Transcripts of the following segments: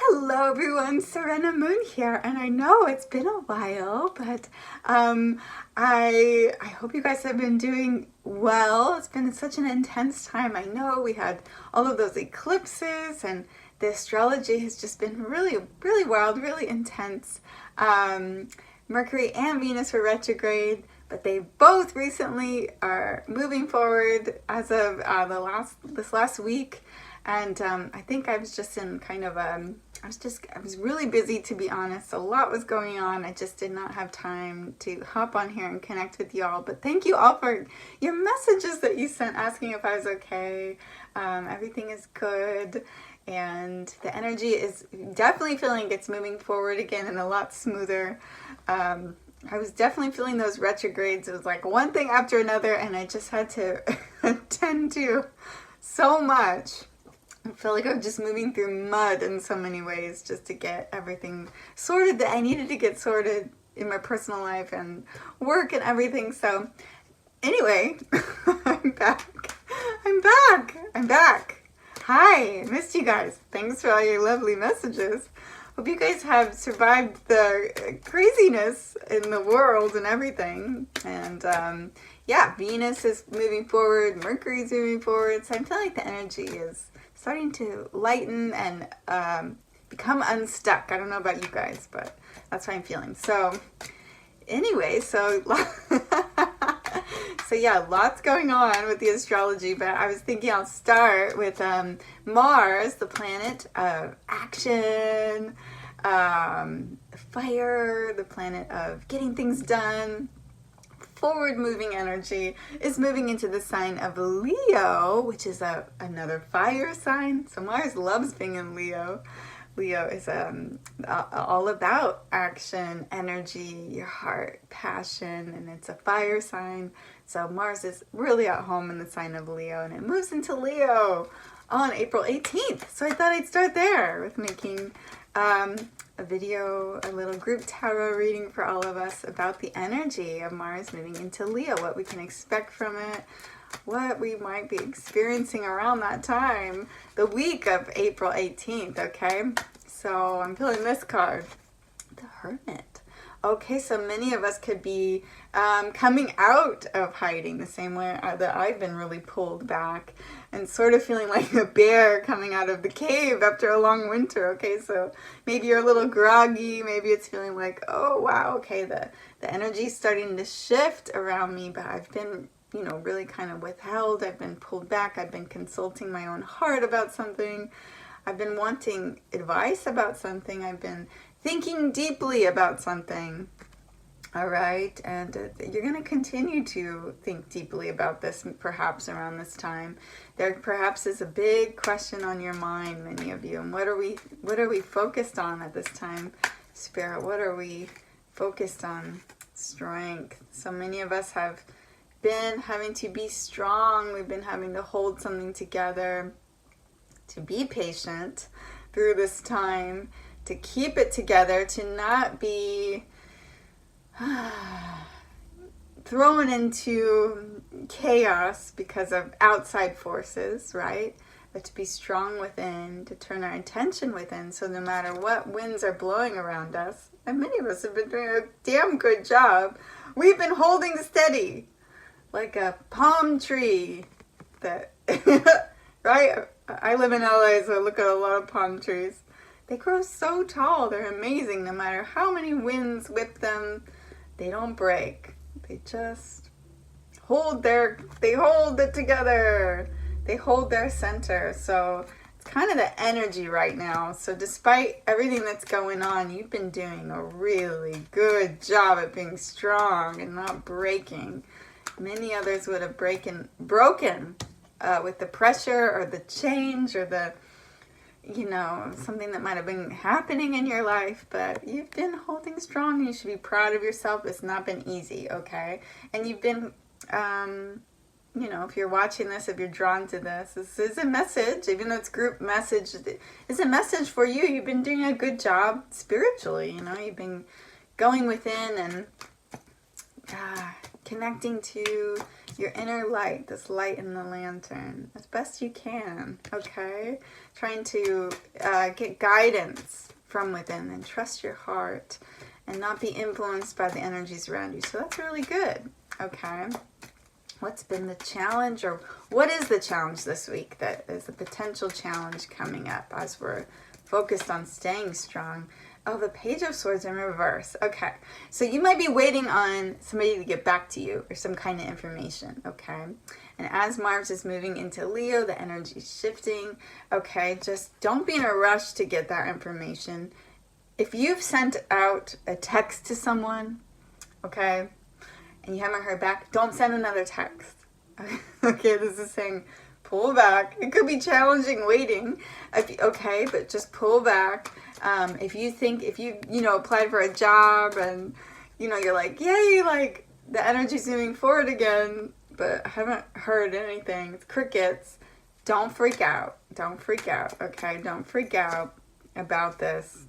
Hello everyone, Sirena Moon here, and I know it's been a while, but I hope you guys have been doing well. It's been such an intense time. I know we had all of those eclipses, and the astrology has just been really wild, really intense. Mercury and Venus were retrograde, but they both recently are moving forward as of this last week. And I think I was just in kind of I was really busy, to be honest. A lot was going on. I just did not have time to hop on here and connect with y'all. But thank you all for your messages that you sent asking if I was okay. Everything is good. And the energy is definitely feeling it's moving forward again and a lot smoother. I was definitely feeling those retrogrades. It was like one thing after another, and I just had to attend to so much. I feel like I'm just moving through mud in so many ways just to get everything sorted that I needed to get sorted in my personal life and work and everything. So anyway, I'm back. I'm back. Hi, I missed you guys. Thanks for all your lovely messages. Hope you guys have survived the craziness in the world and everything. And yeah, Venus is moving forward, Mercury's moving forward. So I'm feeling like the energy is starting to lighten and become unstuck. I don't know about you guys, but that's what I'm feeling. So anyway, so yeah, lots going on with the astrology, but I was thinking I'll start with Mars, the planet of action, fire, the planet of getting things done. Forward-moving energy is moving into the sign of Leo, which is another fire sign. So Mars loves being in Leo. Leo is all about action, energy, your heart, passion, and it's a fire sign. So Mars is really at home in the sign of Leo, and it moves into Leo on April 18th. So I thought I'd start there with making a video, a little group tarot reading for all of us about the energy of Mars moving into Leo, what we can expect from it, what we might be experiencing around that time, the week of April 18th, okay? So I'm feeling this card, the Hermit. Okay, so many of us could be coming out of hiding the same way that I've been really pulled back and sort of feeling like a bear coming out of the cave after a long winter. Okay, so maybe you're a little groggy. Maybe it's feeling like, oh, wow, okay, the energy's starting to shift around me, but I've been, really kind of withheld. I've been pulled back. I've been consulting my own heart about something. I've been wanting advice about something. I've been thinking deeply about something. All right, and you're going to continue to think deeply about this perhaps around this time. There perhaps is a big question on your mind, many of you. And what are we focused on at this time? Spirit, what are we focused on? Strength. So many of us have been having to be strong. We've been having to hold something together, to be patient through this time, to keep it together, to not be thrown into chaos because of outside forces, right? But to be strong within, to turn our attention within, so no matter what winds are blowing around us, and many of us have been doing a damn good job, we've been holding steady like a palm tree that, right? I live in LA, so I look at a lot of palm trees. They grow so tall, they're amazing. No matter how many winds whip them, they don't break. They just hold it together. They hold their center. So it's kind of the energy right now. So despite everything that's going on, you've been doing a really good job at being strong and not breaking. Many others would have broken with the pressure or the change or the something that might have been happening in your life, but you've been holding strong. You should be proud of yourself. It's not been easy, okay? And you've been, if you're watching this, if you're drawn to this is a message, even though it's group message, it's a message for you. You've been doing a good job spiritually, you've been going within and connecting to your inner light, this light in the lantern, as best you can, okay? Trying to get guidance from within and trust your heart and not be influenced by the energies around you. So that's really good, okay? What's been the challenge, or what is the challenge this week that is a potential challenge coming up as we're focused on staying strong? Oh, the Page of Swords in reverse. Okay, so you might be waiting on somebody to get back to you or some kind of information, okay? And as Mars is moving into Leo, the energy is shifting, okay? Just don't be in a rush to get that information. If you've sent out a text to someone, okay, and you haven't heard back, don't send another text. Okay, this is saying pull back. It could be challenging waiting, okay, but just pull back. If you applied for a job and, you're like, yay, like the energy's moving forward again, but I haven't heard anything, it's crickets, don't freak out. Don't freak out, okay? Don't freak out about this,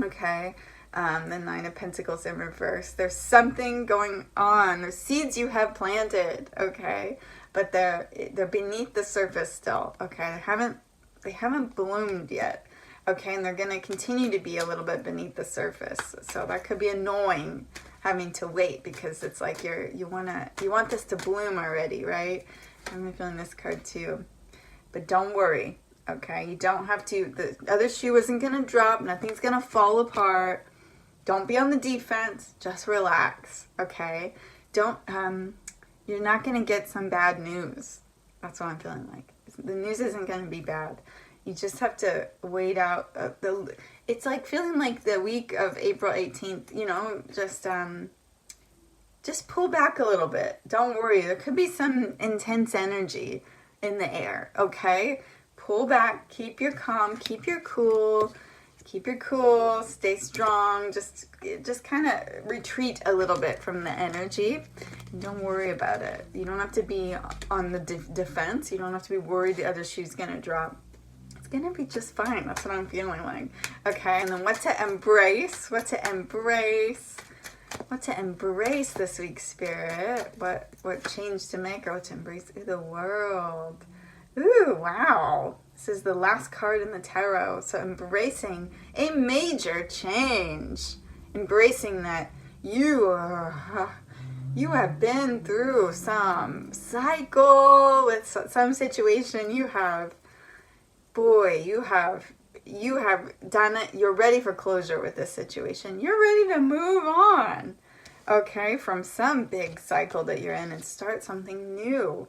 okay? The Nine of Pentacles in reverse. There's something going on. There's seeds you have planted, okay? But they're beneath the surface still, okay? They haven't bloomed yet, okay? And they're going to continue to be a little bit beneath the surface. So that could be annoying, having to wait, because it's like you want this to bloom already, right? I'm feeling this card too. But don't worry, okay? You don't have to. The other shoe isn't going to drop. Nothing's going to fall apart. Don't be on the defense. Just relax, okay? You're not going to get some bad news. That's what I'm feeling like. The news isn't going to be bad. You just have to wait out. It's like feeling like the week of April 18th, just pull back a little bit. Don't worry. There could be some intense energy in the air, okay? Pull back. Keep your calm. Keep your cool. Keep your cool, stay strong, just kind of retreat a little bit from the energy. Don't worry about it. You don't have to be on the defense. You don't have to be worried the other shoe's going to drop. It's going to be just fine. That's what I'm feeling like. Okay, and then what to embrace? What to embrace? What to embrace this week, Spirit? What change to make, or what to embrace? Ooh, the World. Ooh, wow. This is the last card in the tarot. So embracing a major change. Embracing that you have been through some cycle with some situation. You have done it. You're ready for closure with this situation. You're ready to move on, okay, from some big cycle that you're in and start something new.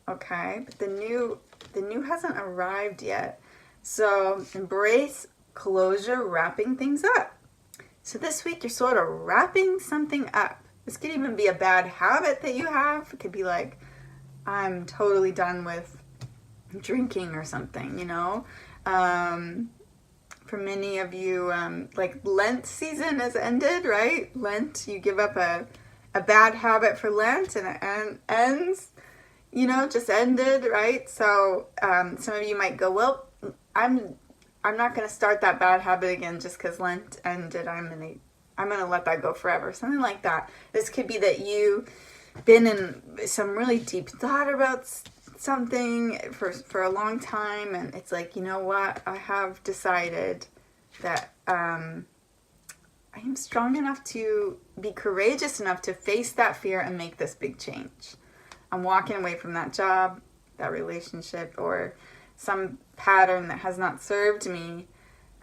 Okay, but the new hasn't arrived yet. So embrace closure, wrapping things up. So this week you're sort of wrapping something up. This could even be a bad habit that you have. It could be like, I'm totally done with drinking or something, For many of you, like Lent season has ended, right? Lent, you give up a bad habit for Lent and it ends. Just ended, right? So some of you might go, well, I'm not going to start that bad habit again just because Lent ended. I'm going to let that go forever. Something like that. This could be that you've been in some really deep thought about something for a long time, and it's like, you know what? I have decided that I am strong enough to be courageous enough to face that fear and make this big change. I'm walking away from that job, that relationship, or some pattern that has not served me.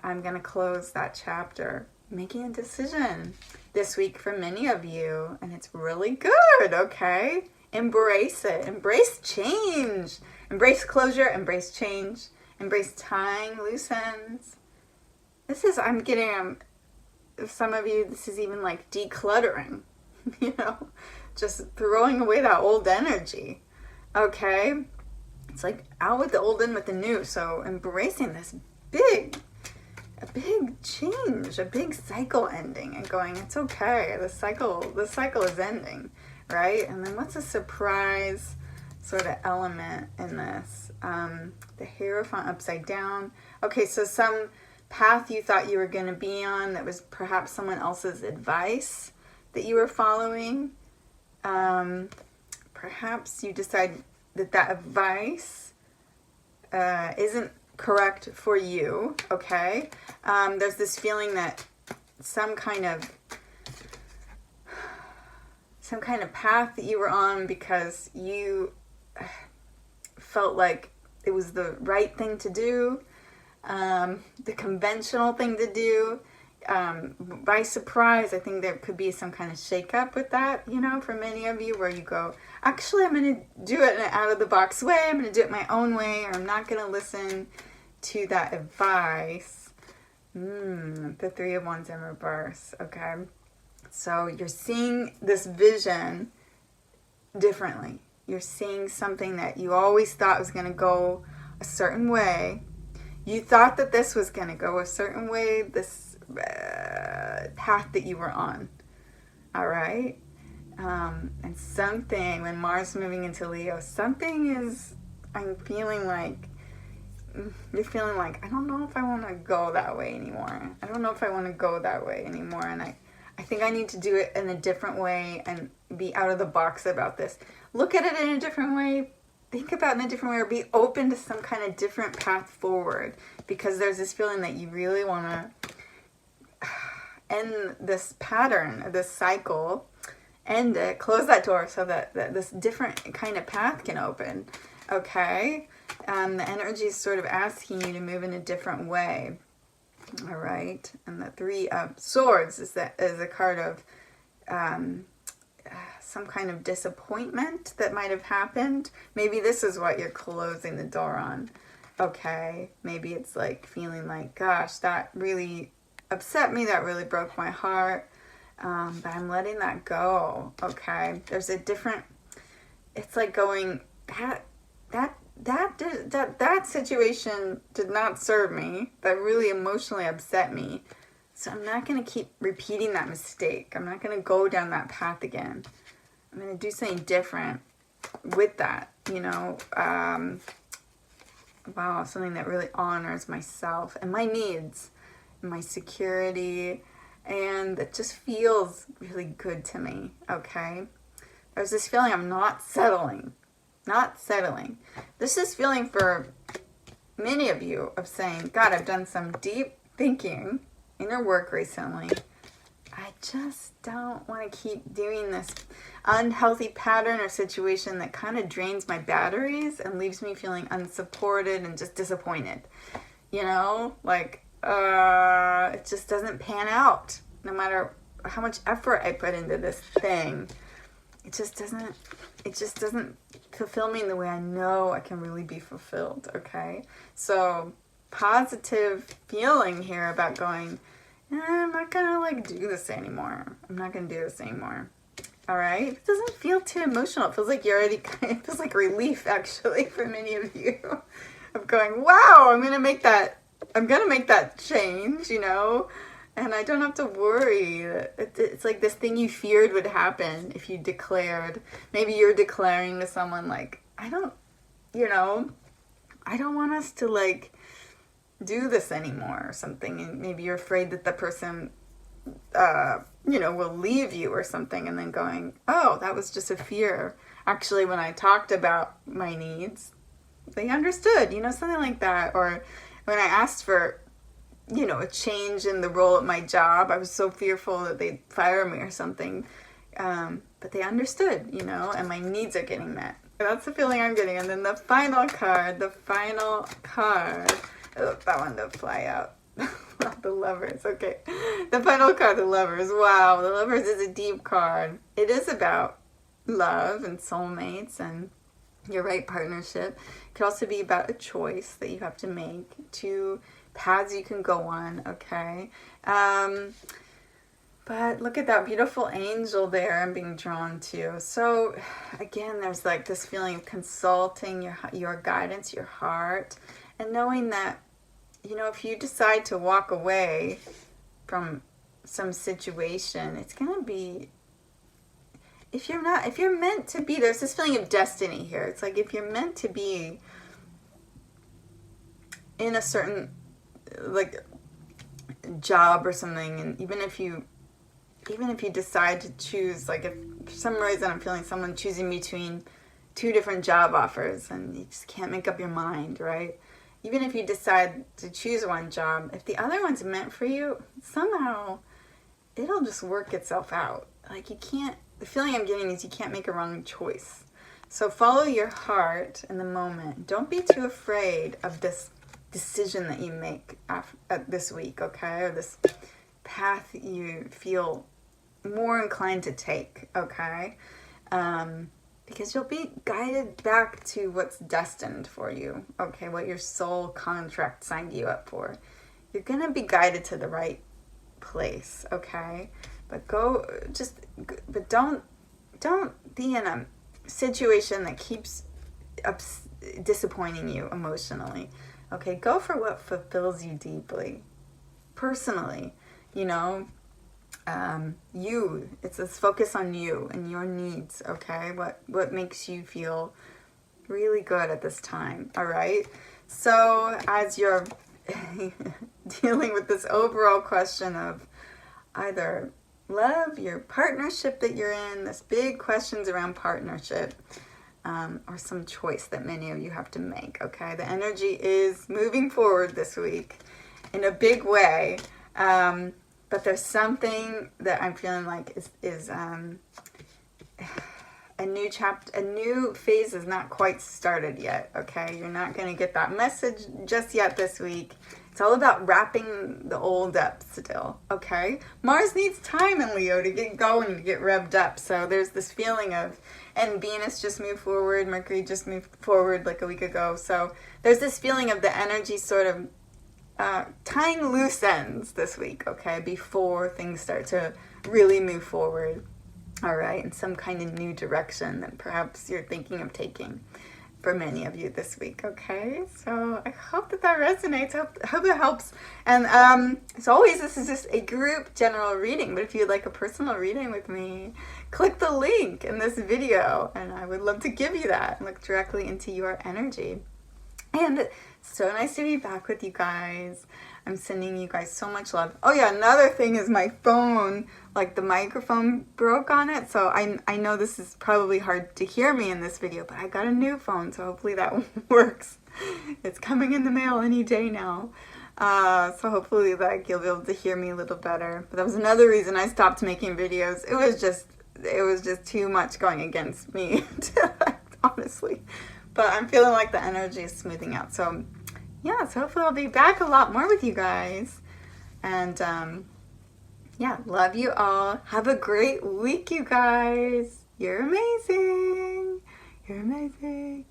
I'm going to close that chapter. Making a decision this week for many of you, and it's really good, okay? Embrace it. Embrace change. Embrace closure. Embrace change. Embrace tying loose ends. I'm getting, some of you, this is even like decluttering, just throwing away that old energy, okay? It's like out with the old, in with the new. So embracing this a big change, a big cycle ending, and going, it's okay. The cycle is ending, right? And then what's a surprise sort of element in this? The Hierophant upside down. Okay, so some path you thought you were going to be on that was perhaps someone else's advice that you were following. Perhaps you decide that advice isn't correct for you, okay? There's this feeling that some kind of path that you were on because you felt like it was the right thing to do, the conventional thing to do. By surprise, I think there could be some kind of shakeup with that, for many of you, where you go, actually, I'm going to do it in an out-of-the-box way. I'm going to do it my own way, or I'm not going to listen to that advice. The Three of Wands in reverse, okay? So you're seeing this vision differently. You're seeing something that you always thought was going to go a certain way. You thought that this was going to go a certain way, this path that you were on. All right? And something, when Mars moving into Leo, I'm feeling like, you're feeling like, I don't know if I want to go that way anymore. And I think I need to do it in a different way and be out of the box about this. Look at it in a different way. Think about it in a different way, or be open to some kind of different path forward, because there's this feeling that you really want to end this pattern, this cycle, end it, close that door so that this different kind of path can open, okay? The energy is sort of asking you to move in a different way. All right, and the Three of Swords is a card of some kind of disappointment that might have happened. Maybe this is what you're closing the door on. Okay, maybe it's like feeling like, gosh, that really upset me. That really broke my heart. But I'm letting that go. Okay, there's a different. It's like going that situation did not serve me. That really emotionally upset me. So I'm not going to keep repeating that mistake. I'm not going to go down that path again. I'm going to do something different with that, wow, something that really honors myself and my needs and my security, and that just feels really good to me, okay? There's this feeling I'm not settling. This is feeling for many of you of saying, God, I've done some deep thinking inner work recently. I just don't want to keep doing this unhealthy pattern or situation that kind of drains my batteries and leaves me feeling unsupported and just disappointed. It just doesn't pan out. No matter how much effort I put into this thing, it just doesn't fulfill me in the way I know I can really be fulfilled, okay? So positive feeling here about going, I'm not gonna do this anymore. All right? It doesn't feel too emotional. It feels like it feels like relief, actually, for many of you, of going, wow, I'm gonna make that change, and I don't have to worry. It's like this thing you feared would happen if you declared. Maybe you're declaring to someone like, I don't want us to do this anymore or something. And maybe you're afraid that the person, will leave you or something. And then going, oh, that was just a fear. Actually, when I talked about my needs, they understood, something like that. Or when I asked for, a change in the role at my job, I was so fearful that they'd fire me or something. But they understood, and my needs are getting met. That's the feeling I'm getting. And then the final card, oh, that one did fly out. The Lovers, okay. The final card, the Lovers. Wow, the Lovers is a deep card. It is about love and soulmates and your right partnership. It could also be about a choice that you have to make, two paths you can go on, okay? But look at that beautiful angel there I'm being drawn to. So again, there's this feeling of consulting your guidance, your heart, and knowing that, if you decide to walk away from some situation, it's going to be, if you're meant to be, there's this feeling of destiny here. It's like if you're meant to be in a certain, job or something, and even if you even if you decide to choose, like if for some reason I'm feeling someone choosing between two different job offers and you just can't make up your mind, right? Even if you decide to choose one job, if the other one's meant for you, somehow it'll just work itself out. Like you can't, the feeling I'm getting is you can't make a wrong choice. So follow your heart in the moment. Don't be too afraid of this decision that you make this week, okay? Or this path you feel more inclined to take, okay? Because you'll be guided back to what's destined for you, okay? What your soul contract signed you up for. You're going to be guided to the right place, okay? But don't be in a situation that keeps disappointing you emotionally. Okay, go for what fulfills you deeply, personally. You know, let's focus on you and your needs. Okay, what makes you feel really good at this time. All right. So as you're dealing with this overall question of either love, your partnership that you're in, this big questions around partnership, or some choice that many of you have to make, okay? The energy is moving forward this week in a big way, but there's something that I'm feeling like is a new chapter, a new phase is not quite started yet, okay? You're not going to get that message just yet this week. It's all about wrapping the old up still, okay? Mars needs time in Leo to get going, to get revved up. So there's this feeling of, and Venus just moved forward, Mercury just moved forward like a week ago. So there's this feeling of the energy sort of tying loose ends this week, okay? Before things start to really move forward, all right? In some kind of new direction that perhaps you're thinking of taking. For many of you this week, okay? So I hope that resonates. Hope it helps. And as always, this is just a group general reading, but if you'd like a personal reading with me, click the link in this video, and I would love to give you that and look directly into your energy. And it's so nice to be back with you guys. I'm sending you guys so much love. Oh yeah, another thing is my phone, like the microphone broke on it. So I know this is probably hard to hear me in this video, but I got a new phone, so hopefully that works. It's coming in the mail any day now. So hopefully like you'll be able to hear me a little better. But that was another reason I stopped making videos. It was just too much going against me, honestly. But I'm feeling like the energy is smoothing out. So yeah, so hopefully I'll be back a lot more with you guys. And yeah, love you all. Have a great week, you guys. You're amazing. You're amazing.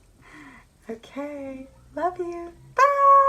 Okay, love you. Bye.